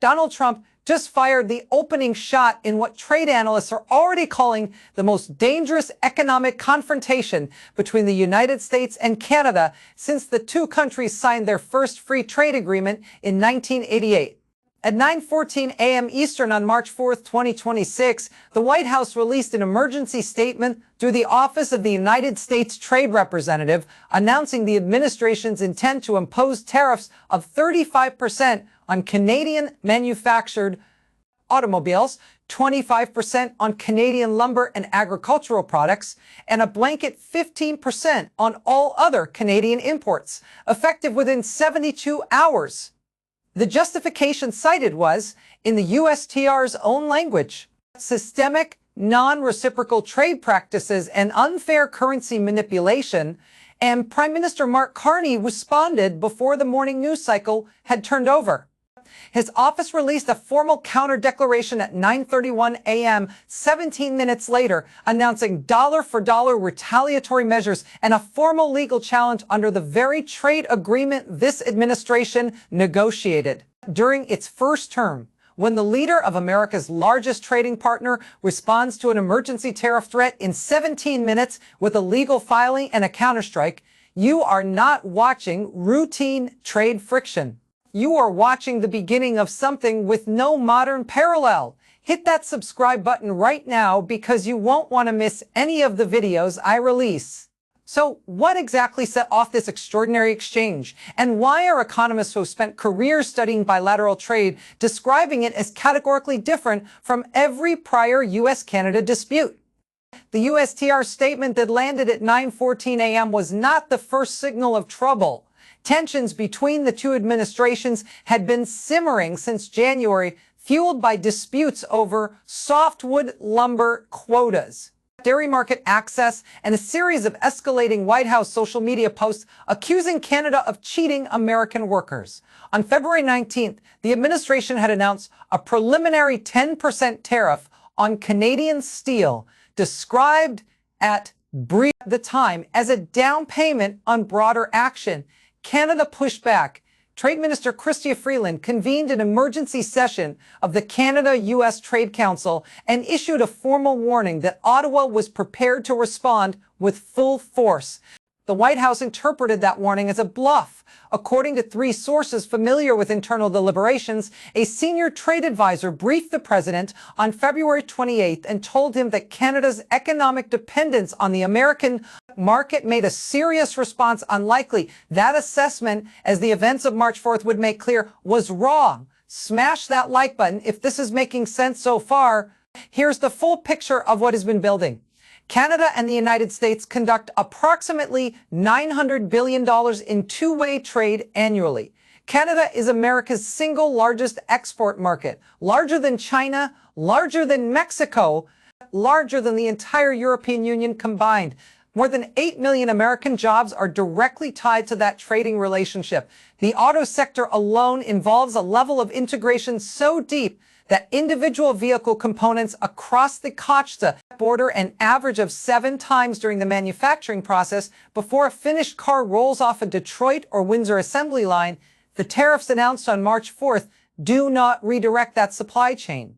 Donald Trump just fired the opening shot in what trade analysts are already calling the most dangerous economic confrontation between the United States and Canada since the two countries signed their first free trade agreement in 1988. At 9:14 a.m. Eastern on March 4, 2026, the White House released an emergency statement through the Office of the United States Trade Representative announcing the administration's intent to impose tariffs of 35% on Canadian-manufactured automobiles, 25% on Canadian lumber and agricultural products, and a blanket 15% on all other Canadian imports, effective within 72 hours. The justification cited was, in the USTR's own language, systemic, non-reciprocal trade practices and unfair currency manipulation, and Prime Minister Mark Carney responded before the morning news cycle had turned over. His office released a formal counter-declaration at 9:31 a.m., 17 minutes later, announcing dollar-for-dollar retaliatory measures and a formal legal challenge under the very trade agreement this administration negotiated. During its first term, when the leader of America's largest trading partner responds to an emergency tariff threat in 17 minutes with a legal filing and a counterstrike, you are not watching routine trade friction. You are watching the beginning of something with no modern parallel. Hit that subscribe button right now because you won't want to miss any of the videos I release. So what exactly set off this extraordinary exchange? And why are economists who have spent careers studying bilateral trade describing it as categorically different from every prior U.S.-Canada dispute? The USTR statement that landed at 9:14 a.m. was not the first signal of trouble. Tensions between the two administrations had been simmering since January, fueled by disputes over softwood lumber quotas, dairy market access, and a series of escalating White House social media posts accusing Canada of cheating American workers. On February 19th, the administration had announced a preliminary 10% tariff on Canadian steel, described at the time as a down payment on broader action. Canada pushed back. Trade Minister Chrystia Freeland convened an emergency session of the Canada-U.S. Trade Council and issued a formal warning that Ottawa was prepared to respond with full force. The White House interpreted that warning as a bluff. According to three sources familiar with internal deliberations, a senior trade advisor briefed the president on February 28th and told him that Canada's economic dependence on the American market made a serious response unlikely. That assessment, as the events of March 4th would make clear, was wrong. Smash that like button if this is making sense so far. Here's the full picture of what has been building. Canada and the United States conduct approximately $900 billion in two-way trade annually. Canada is America's single largest export market, larger than China, larger than Mexico, larger than the entire European Union combined. More than 8 million American jobs are directly tied to that trading relationship. The auto sector alone involves a level of integration so deep that individual vehicle components across the COTSA border an average of 7 times during the manufacturing process before a finished car rolls off a Detroit or Windsor assembly line. The tariffs announced on March 4th do not redirect that supply chain.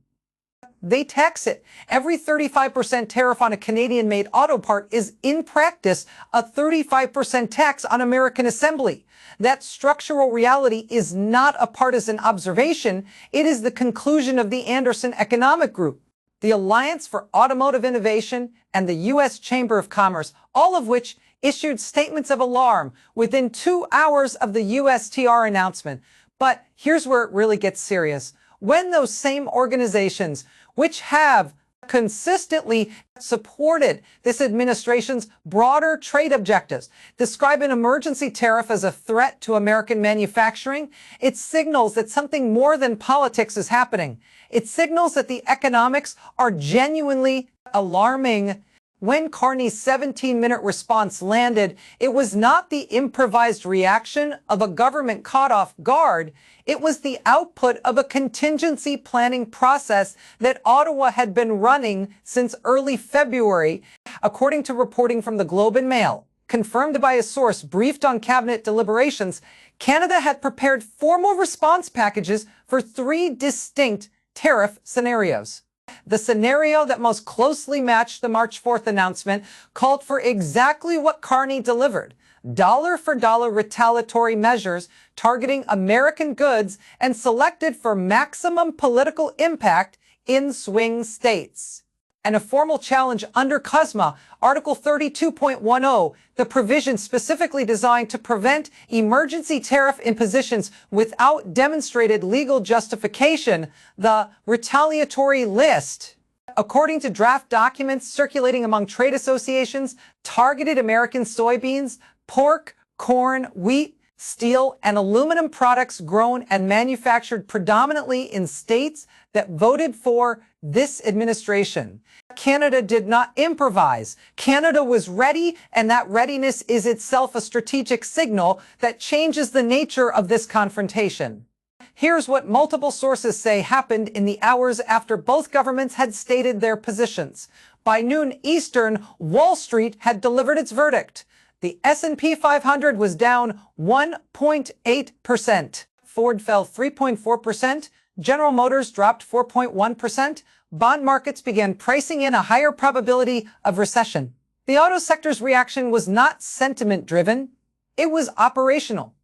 They tax it. Every 35% tariff on a Canadian-made auto part is, in practice, a 35% tax on American assembly. That structural reality is not a partisan observation. It is the conclusion of the Anderson Economic Group, the Alliance for Automotive Innovation, and the U.S. Chamber of Commerce, all of which issued statements of alarm within 2 hours of the USTR announcement. But here's where it really gets serious. When those same organizations, which have consistently supported this administration's broader trade objectives, describe an emergency tariff as a threat to American manufacturing, it signals that something more than politics is happening. It signals that the economics are genuinely alarming. When Carney's 17-minute response landed, it was not the improvised reaction of a government caught off guard. It was the output of a contingency planning process that Ottawa had been running since early February, according to reporting from the Globe and Mail. Confirmed by a source briefed on cabinet deliberations, Canada had prepared formal response packages for 3 distinct tariff scenarios. The scenario that most closely matched the March 4th announcement called for exactly what Carney delivered: dollar-for-dollar retaliatory measures targeting American goods and selected for maximum political impact in swing states. And a formal challenge under CUSMA, Article 32.10, the provision specifically designed to prevent emergency tariff impositions without demonstrated legal justification, the retaliatory list. According to draft documents circulating among trade associations, targeted American soybeans, pork, corn, wheat, steel, and aluminum products grown and manufactured predominantly in states that voted for this administration. Canada did not improvise. Canada was ready, and that readiness is itself a strategic signal that changes the nature of this confrontation. Here's what multiple sources say happened in the hours after both governments had stated their positions. By noon Eastern, Wall Street had delivered its verdict. The S&P 500 was down 1.8%. Ford fell 3.4%. General Motors dropped 4.1%. Bond markets began pricing in a higher probability of recession. The auto sector's reaction was not sentiment-driven. It was operational.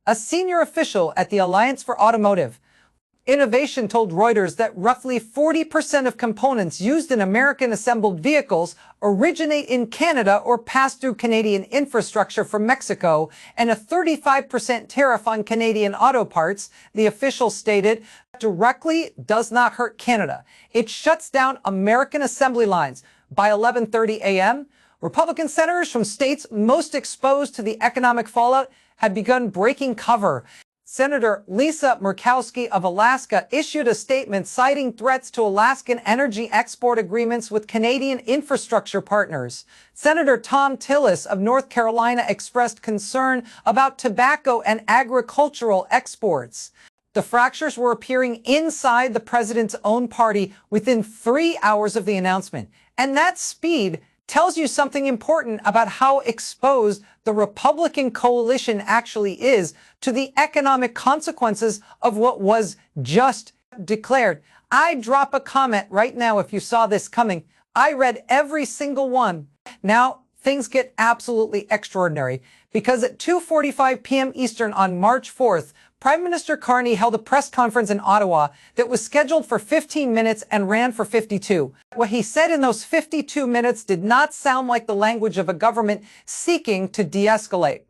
A senior official at the Alliance for Automotive Innovation told Reuters that roughly 40% of components used in American-assembled vehicles originate in Canada or pass through Canadian infrastructure from Mexico, and a 35% tariff on Canadian auto parts, the official stated, directly does not hurt Canada. It shuts down American assembly lines. By 11:30 a.m., Republican senators from states most exposed to the economic fallout had begun breaking cover. Senator Lisa Murkowski of Alaska issued a statement citing threats to Alaskan energy export agreements with Canadian infrastructure partners. Senator Tom Tillis of North Carolina expressed concern about tobacco and agricultural exports. The fractures were appearing inside the president's own party within 3 hours of the announcement. And that speed tells you something important about how exposed the Republican coalition actually is to the economic consequences of what was just declared. I'd drop a comment right now if you saw this coming. I read every single one. Now, things get absolutely extraordinary because at 2:45 p.m. Eastern on March 4th, Prime Minister Carney held a press conference in Ottawa that was scheduled for 15 minutes and ran for 52. What he said in those 52 minutes did not sound like the language of a government seeking to de-escalate.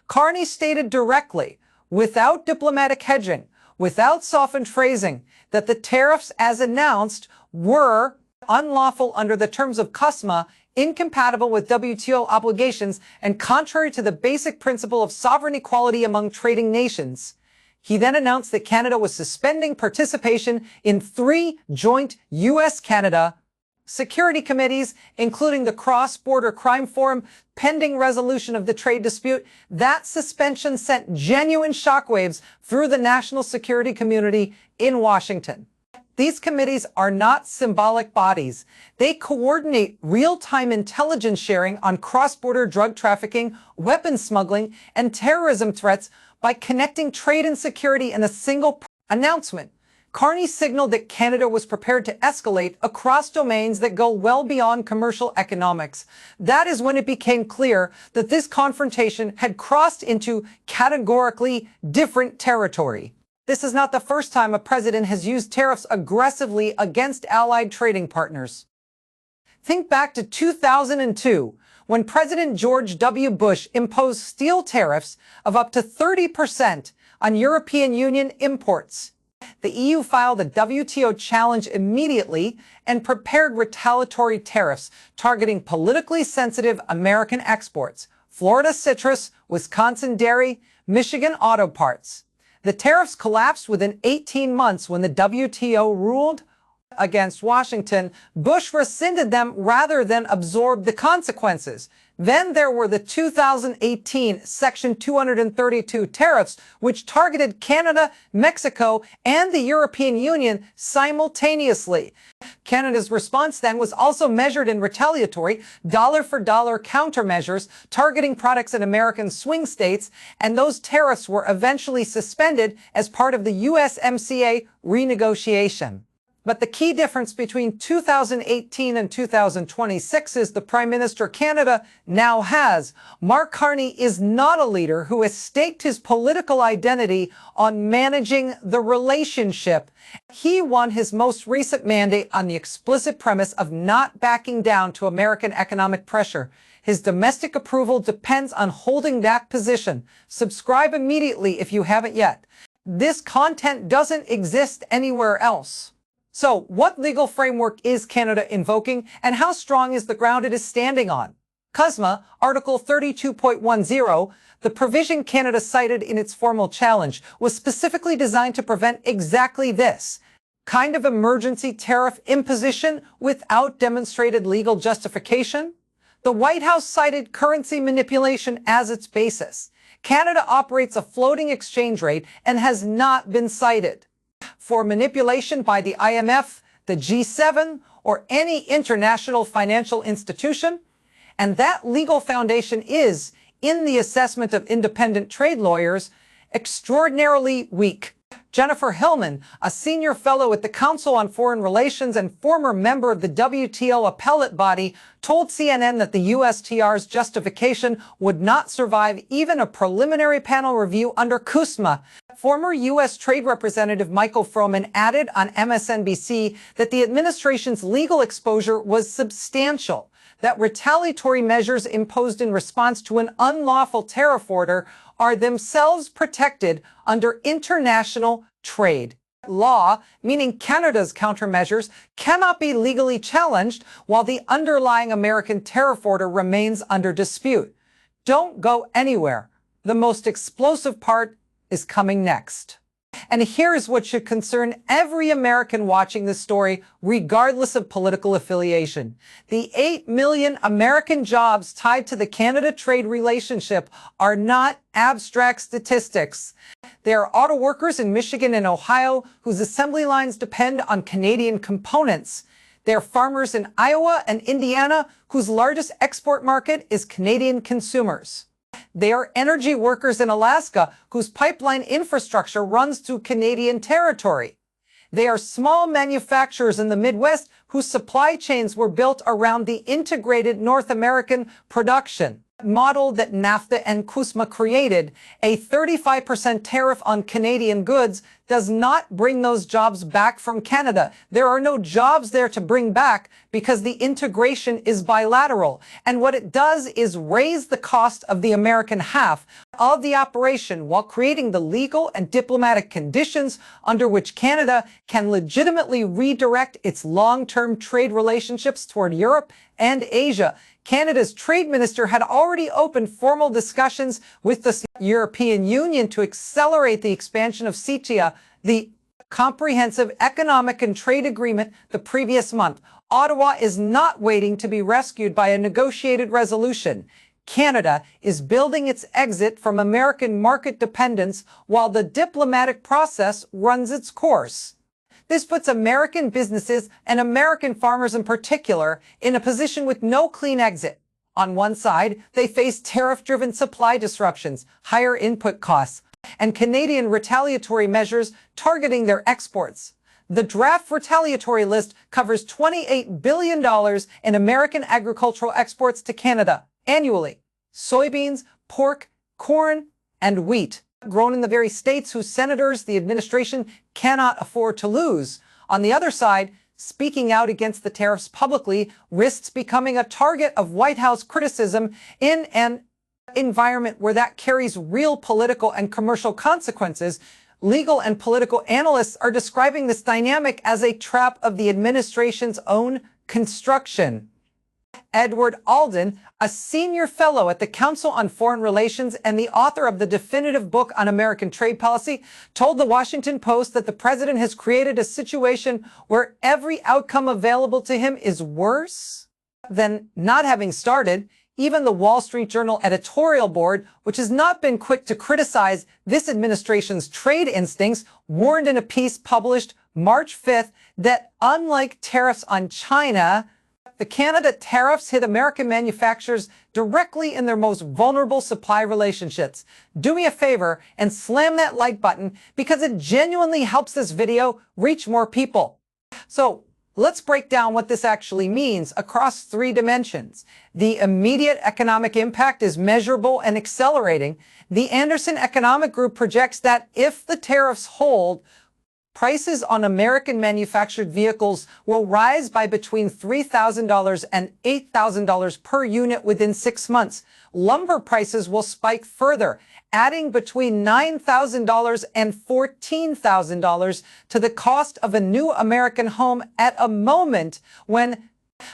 Carney stated directly, without diplomatic hedging, without softened phrasing, that the tariffs as announced were unlawful under the terms of CUSMA, incompatible with WTO obligations, and contrary to the basic principle of sovereign equality among trading nations. He then announced that Canada was suspending participation in 3 joint U.S.-Canada security committees, including the Cross-Border Crime Forum, pending resolution of the trade dispute. That suspension sent genuine shockwaves through the national security community in Washington. These committees are not symbolic bodies. They coordinate real-time intelligence sharing on cross-border drug trafficking, weapons smuggling, and terrorism threats by connecting trade and security in a single announcement. Carney signaled that Canada was prepared to escalate across domains that go well beyond commercial economics. That is when it became clear that this confrontation had crossed into categorically different territory. This is not the first time a president has used tariffs aggressively against allied trading partners. Think back to 2002, when President George W. Bush imposed steel tariffs of up to 30% on European Union imports. The EU filed a WTO challenge immediately and prepared retaliatory tariffs targeting politically sensitive American exports: Florida citrus, Wisconsin dairy, Michigan auto parts. The tariffs collapsed within 18 months when the WTO ruled against Washington, Bush rescinded them rather than absorb the consequences. Then there were the 2018 Section 232 tariffs, which targeted Canada, Mexico, and the European Union simultaneously. Canada's response then was also measured in retaliatory, dollar-for-dollar countermeasures targeting products in American swing states, and those tariffs were eventually suspended as part of the USMCA renegotiation. But the key difference between 2018 and 2026 is the Prime Minister Canada now has. Mark Carney is not a leader who has staked his political identity on managing the relationship. He won his most recent mandate on the explicit premise of not backing down to American economic pressure. His domestic approval depends on holding that position. Subscribe immediately if you haven't yet. This content doesn't exist anywhere else. So, what legal framework is Canada invoking, and how strong is the ground it is standing on? CUSMA, Article 32.10, the provision Canada cited in its formal challenge, was specifically designed to prevent exactly this kind of emergency tariff imposition without demonstrated legal justification. The White House cited currency manipulation as its basis. Canada operates a floating exchange rate and has not been cited for manipulation by the IMF, the G7, or any international financial institution. And that legal foundation is, in the assessment of independent trade lawyers, extraordinarily weak. Jennifer Hillman, a senior fellow at the Council on Foreign Relations and former member of the WTO appellate body, told CNN that the USTR's justification would not survive even a preliminary panel review under CUSMA. Former U.S. Trade Representative Michael Froman added on MSNBC that the administration's legal exposure was substantial, that retaliatory measures imposed in response to an unlawful tariff order are themselves protected under international trade law, meaning Canada's countermeasures cannot be legally challenged while the underlying American tariff order remains under dispute. Don't go anywhere. The most explosive part is coming next. And here's what should concern every American watching this story, regardless of political affiliation. The 8 million American jobs tied to the Canada-trade relationship are not abstract statistics. They are auto workers in Michigan and Ohio whose assembly lines depend on Canadian components. They are farmers in Iowa and Indiana whose largest export market is Canadian consumers. They are energy workers in Alaska whose pipeline infrastructure runs through Canadian territory. They are small manufacturers in the Midwest whose supply chains were built around the integrated North American production model that NAFTA and CUSMA created. A 35% tariff on Canadian goods does not bring those jobs back from Canada. There are no jobs there to bring back because the integration is bilateral. And what it does is raise the cost of the American half of the operation while creating the legal and diplomatic conditions under which Canada can legitimately redirect its long-term trade relationships toward Europe and Asia. Canada's trade minister had already opened formal discussions with the European Union to accelerate the expansion of CETA, the Comprehensive Economic and Trade Agreement, the previous month. Ottawa is not waiting to be rescued by a negotiated resolution. Canada is building its exit from American market dependence while the diplomatic process runs its course. This puts American businesses and American farmers in particular in a position with no clean exit. On one side, they face tariff-driven supply disruptions, higher input costs, and Canadian retaliatory measures targeting their exports. The draft retaliatory list covers $28 billion in American agricultural exports to Canada annually: soybeans, pork, corn, and wheat, grown in the very states whose senators the administration cannot afford to lose. On the other side, speaking out against the tariffs publicly risks becoming a target of White House criticism in an environment where that carries real political and commercial consequences. Legal and political analysts are describing this dynamic as a trap of the administration's own construction. Edward Alden, a senior fellow at the Council on Foreign Relations and the author of the definitive book on American trade policy, told the Washington Post that the president has created a situation where every outcome available to him is worse than not having started. Even the Wall Street Journal editorial board, which has not been quick to criticize this administration's trade instincts, warned in a piece published March 5th that unlike tariffs on China, the Canada tariffs hit American manufacturers directly in their most vulnerable supply relationships. Do me a favor and slam that like button because it genuinely helps this video reach more people. So let's break down what this actually means across 3 dimensions. The immediate economic impact is measurable and accelerating. The Anderson Economic Group projects that if the tariffs hold, prices on American manufactured vehicles will rise by between $3,000 and $8,000 per unit within 6 months. Lumber prices will spike further, adding between $9,000 and $14,000 to the cost of a new American home at a moment when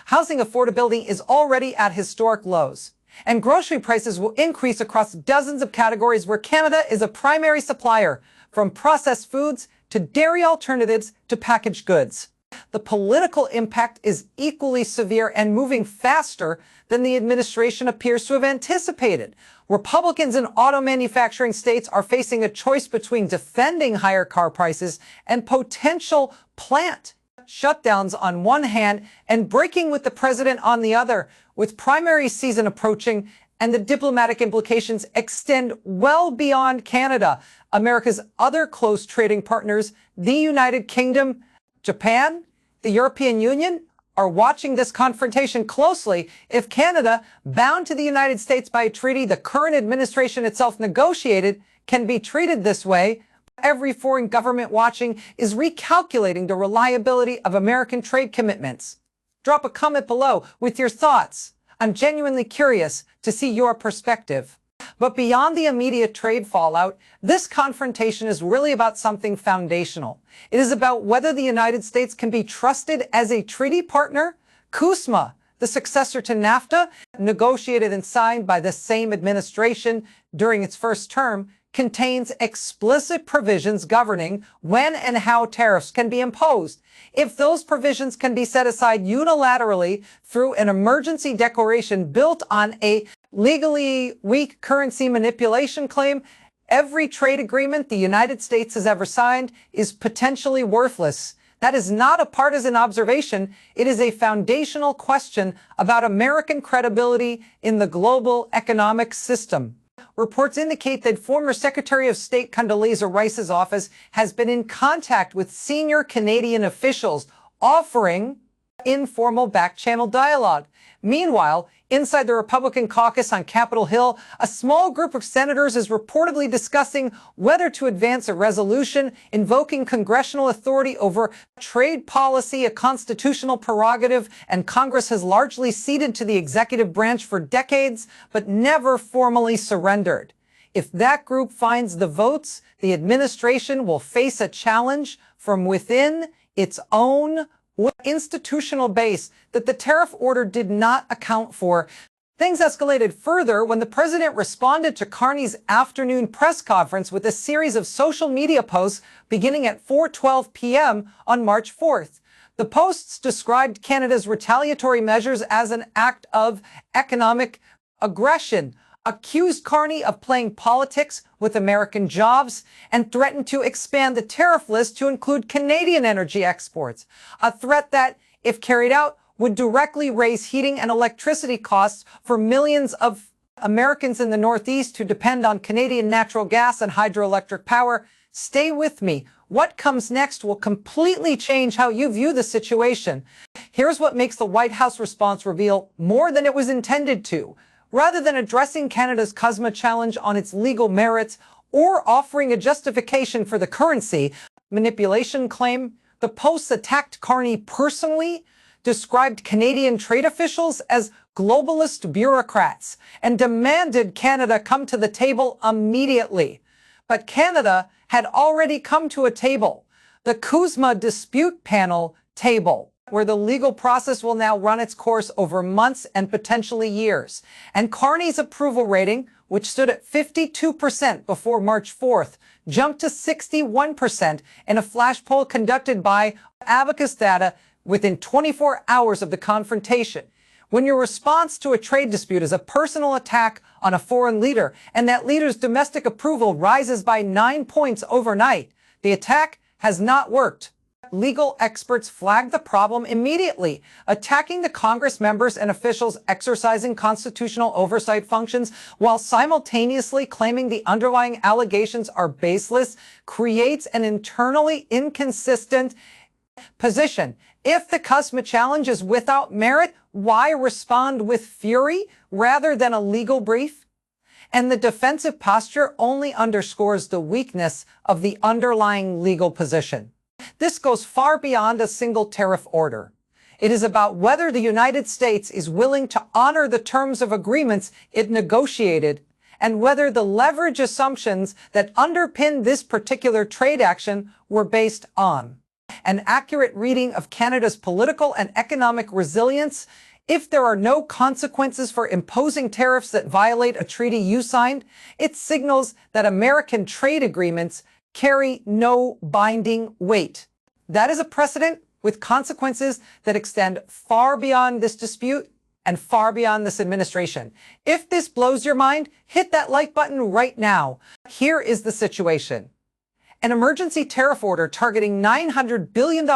housing affordability is already at historic lows. And grocery prices will increase across dozens of categories where Canada is a primary supplier, from processed foods to dairy alternatives to packaged goods. The political impact is equally severe and moving faster than the administration appears to have anticipated. Republicans in auto manufacturing states are facing a choice between defending higher car prices and potential plant shutdowns on one hand and breaking with the president on the other. With primary season approaching and the diplomatic implications extend well beyond Canada, America's other close trading partners, the United Kingdom, Japan, the European Union, are watching this confrontation closely. If Canada, bound to the United States by a treaty the current administration itself negotiated, can be treated this way, every foreign government watching is recalculating the reliability of American trade commitments. Drop a comment below with your thoughts. I'm genuinely curious to see your perspective. But beyond the immediate trade fallout, this confrontation is really about something foundational. It is about whether the United States can be trusted as a treaty partner. CUSMA, the successor to NAFTA, negotiated and signed by the same administration during its first term, contains explicit provisions governing when and how tariffs can be imposed. If those provisions can be set aside unilaterally through an emergency declaration built on a legally weak currency manipulation claim, every trade agreement the United States has ever signed is potentially worthless. That is not a partisan observation. It is a foundational question about American credibility in the global economic system. Reports indicate that former Secretary of State Condoleezza Rice's office has been in contact with senior Canadian officials, offering informal back-channel dialogue. Meanwhile, inside the Republican caucus on Capitol Hill, a small group of senators is reportedly discussing whether to advance a resolution invoking congressional authority over trade policy, a constitutional prerogative, and Congress has largely ceded to the executive branch for decades, but never formally surrendered. If that group finds the votes, the administration will face a challenge from within its own institutional base that the tariff order did not account for. Things escalated further when the president responded to Carney's afternoon press conference with a series of social media posts beginning at 4:12 p.m. on March 4th. The posts described Canada's retaliatory measures as an act of economic aggression, accused Carney of playing politics with American jobs, and threatened to expand the tariff list to include Canadian energy exports, a threat that, if carried out, would directly raise heating and electricity costs for millions of Americans in the Northeast who depend on Canadian natural gas and hydroelectric power. Stay with me. What comes next will completely change how you view the situation. Here's what makes the White House response reveal more than it was intended to. Rather than addressing Canada's CUSMA challenge on its legal merits or offering a justification for the currency manipulation claim, the posts attacked Carney personally, described Canadian trade officials as globalist bureaucrats, and demanded Canada come to the table immediately. But Canada had already come to a table, the CUSMA dispute panel table, where the legal process will now run its course over months and potentially years. And Carney's approval rating, which stood at 52% before March 4th, jumped to 61% in a flash poll conducted by Abacus Data within 24 hours of the confrontation. When your response to a trade dispute is a personal attack on a foreign leader and that leader's domestic approval rises by 9 points overnight, the attack has not worked. Legal experts flagged the problem immediately, attacking the Congress members and officials exercising constitutional oversight functions while simultaneously claiming the underlying allegations are baseless, creates an internally inconsistent position. If the CUSMA challenge is without merit, why respond with fury rather than a legal brief? And the defensive posture only underscores the weakness of the underlying legal position. This goes far beyond a single tariff order. It is about whether the United States is willing to honor the terms of agreements it negotiated and whether the leverage assumptions that underpin this particular trade action were based on an accurate reading of Canada's political and economic resilience. If there are no consequences for imposing tariffs that violate a treaty you signed, it signals that American trade agreements carry no binding weight. That is a precedent with consequences that extend far beyond this dispute and far beyond this administration. If this blows your mind, hit that like button right now. Here is the situation. An emergency tariff order targeting $900 billion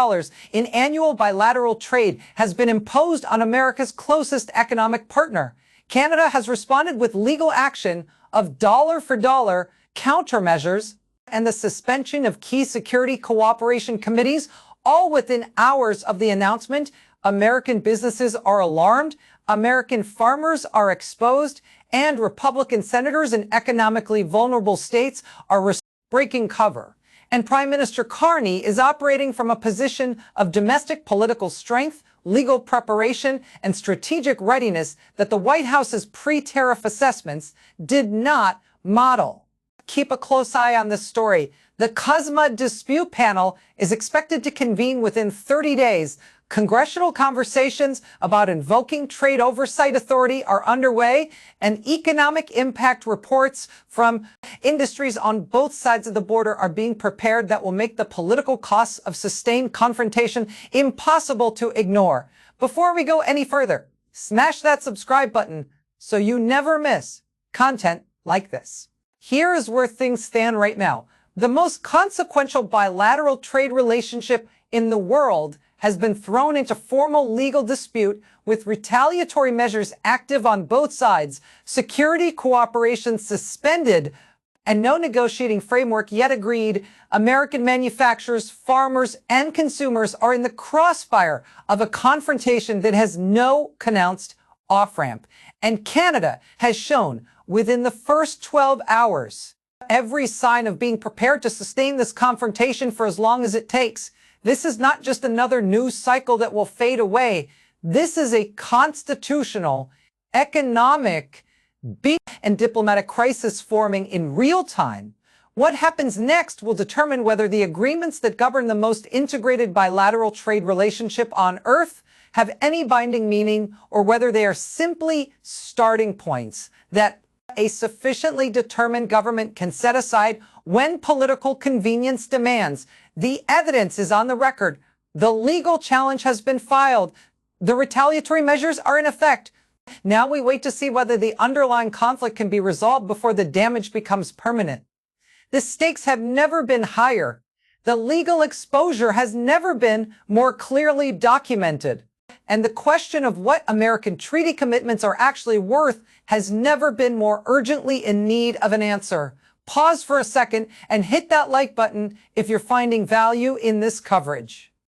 in annual bilateral trade has been imposed on America's closest economic partner. Canada has responded with legal action of dollar-for-dollar countermeasures and the suspension of key security cooperation committees, all within hours of the announcement. American businesses are alarmed, American farmers are exposed, and Republican senators in economically vulnerable states are breaking cover. And Prime Minister Carney is operating from a position of domestic political strength, legal preparation, and strategic readiness that the White House's pre-tariff assessments did not model. Keep a close eye on this story. The CUSMA dispute panel is expected to convene within 30 days. Congressional conversations about invoking trade oversight authority are underway, and economic impact reports from industries on both sides of the border are being prepared that will make the political costs of sustained confrontation impossible to ignore. Before we go any further, smash that subscribe button so you never miss content like this. Here is where things stand right now. The most consequential bilateral trade relationship in the world has been thrown into formal legal dispute with retaliatory measures active on both sides, security cooperation suspended, and no negotiating framework yet agreed. American manufacturers, farmers, and consumers are in the crossfire of a confrontation that has no announced off-ramp. And Canada has shown within the first 12 hours every sign of being prepared to sustain this confrontation for as long as it takes. This is not just another news cycle that will fade away. This is a constitutional, economic, and diplomatic crisis forming in real time. What happens next will determine whether the agreements that govern the most integrated bilateral trade relationship on Earth have any binding meaning, or whether they are simply starting points that a sufficiently determined government can set aside when political convenience demands. The evidence is on the record. The legal challenge has been filed. The retaliatory measures are in effect. Now we wait to see whether the underlying conflict can be resolved before the damage becomes permanent. The stakes have never been higher. The legal exposure has never been more clearly documented. And the question of what American treaty commitments are actually worth has never been more urgently in need of an answer. Pause for a second and hit that like button if you're finding value in this coverage.